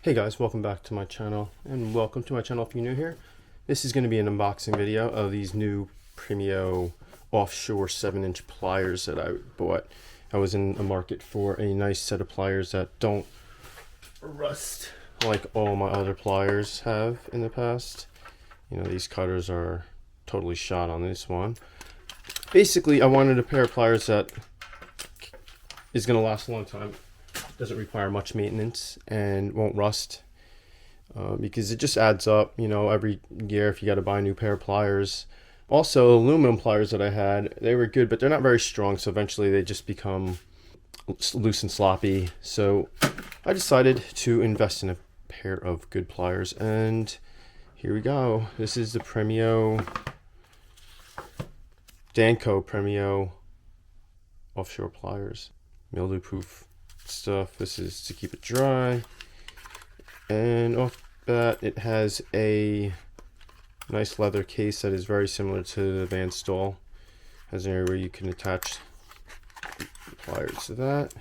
Hey guys, welcome back to my channel, and welcome to my channel if you're new here. This is going to be an unboxing video of these new Premio Offshore 7-inch pliers that I bought. I was in the market for a nice set of pliers that don't rust like all my other pliers have in the past. You know, these cutters are totally shot on this one. Basically, I wanted a pair of pliers that is going to last a long time. Doesn't require much maintenance and won't rust because it just adds up, you know, every year if you got to buy a new pair of pliers. Also, aluminum pliers that I had, they were good, but they're not very strong, so eventually they just become loose and sloppy. So I decided to invest in a pair of good pliers, and here we go. This is the Danco Premio Offshore pliers, mildew proof stuff. This is to keep it dry, and off that it has a nice leather case that is very similar to the Van Staal. Has an area where you can attach pliers to that,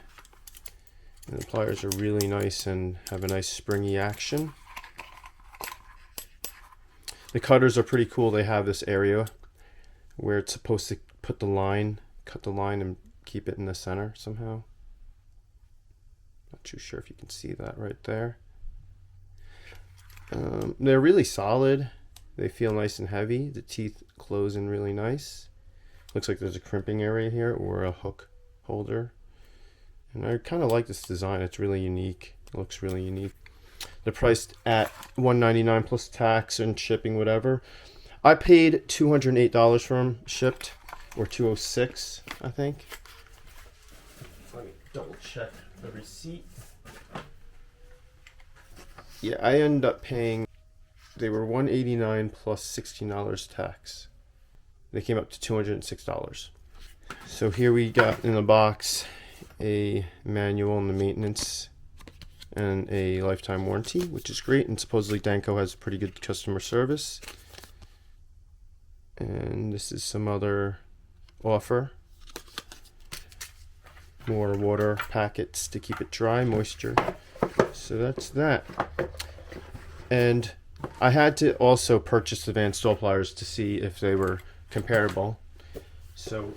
and the pliers are really nice and have a nice springy action. The cutters are pretty cool. They have this area where it's supposed to cut the line and keep it in the center somehow. Not too sure if you can see that right there. They're really solid. They feel nice and heavy. The teeth close in really nice. Looks like there's a crimping area here or a hook holder. And I kind of like this design. It's really unique. It looks really unique. They're priced at $199 plus tax and shipping, whatever. I paid $208 for them shipped, or $206, I think. Let me double check the receipt. Yeah, I ended up paying, they were $189 plus $16 tax. They came up to $206. So here we got in the box a manual on the maintenance and a lifetime warranty, which is great, and supposedly Danco has pretty good customer service. And this is some other offer. More water packets to keep it dry, moisture. So that's that. And I had to also purchase the Van Staal pliers to see if they were comparable. So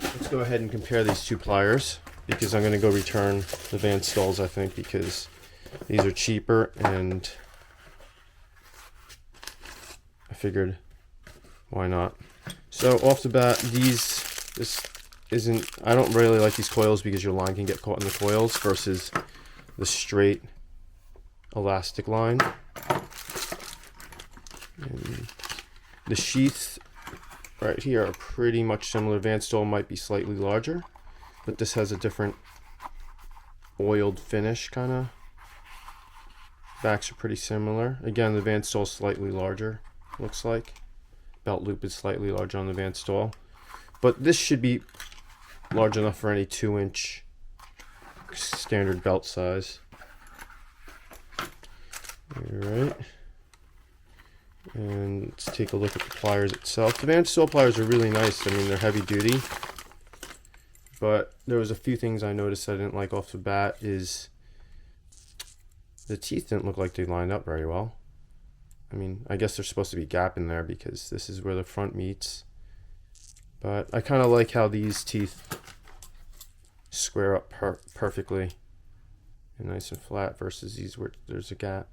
let's go ahead and compare these two pliers, because I'm going to go return the Van Staals, I think, because these are cheaper, and I figured why not. So off the bat, I don't really like these coils because your line can get caught in the coils versus the straight elastic line. And the sheaths right here are pretty much similar. Van Staal might be slightly larger, but this has a different oiled finish kind of. Backs are pretty similar. Again, the Van Staal slightly larger, looks like. Belt loop is slightly larger on the Van Staal, but this should be large enough for any 2-inch standard belt size. Alright, and let's take a look at the pliers itself. The Van Staal pliers are really nice. I mean, they're heavy duty, but there was a few things I noticed I didn't like off the bat. Is the teeth didn't look like they lined up very well. I mean, I guess there's supposed to be a gap in there because this is where the front meets. But I kind of like how these teeth square up perfectly and nice and flat versus these where there's a gap.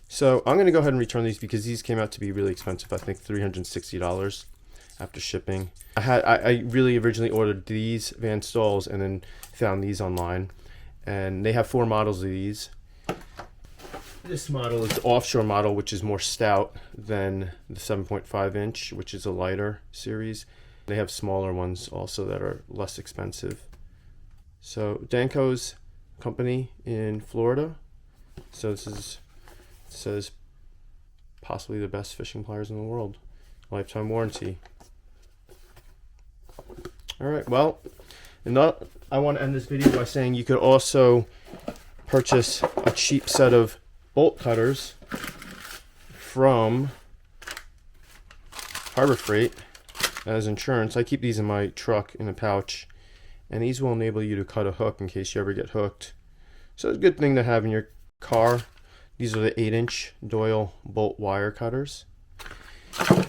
So I'm going to go ahead and return these because these came out to be really expensive. I think $360 after shipping. I really originally ordered these Van Staals and then found these online. And they have 4 models of these. This model is the Offshore model, which is more stout than the 7.5 inch, which is a lighter series. They have smaller ones also that are less expensive. So Danco's company in Florida. So this is, it says possibly the best fishing pliers in the world. Lifetime warranty. Alright, well, I want to end this video by saying you could also purchase a cheap set of bolt cutters from Harbor Freight as insurance. I keep these in my truck in a pouch, and these will enable you to cut a hook in case you ever get hooked So it's a good thing to have in your car. These are the 8-inch Doyle bolt wire cutters.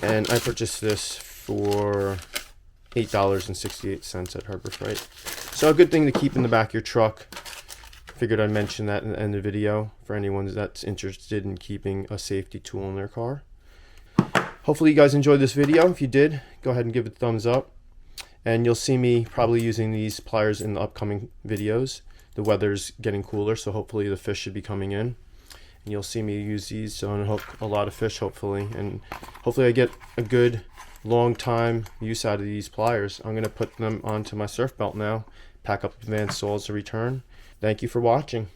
And I purchased this for $8.68 at Harbor Freight. So a good thing to keep in the back of your truck. Figured I'd mention that in the end of the video for anyone that's interested in keeping a safety tool in their car. Hopefully you guys enjoyed this video. If you did, go ahead and give it a thumbs up. And you'll see me probably using these pliers in the upcoming videos. The weather's getting cooler, so hopefully the fish should be coming in. And you'll see me use these to unhook a lot of fish, hopefully. And hopefully I get a good long time use out of these pliers. I'm going to put them onto my surf belt now, pack up advanced soles to return. Thank you for watching.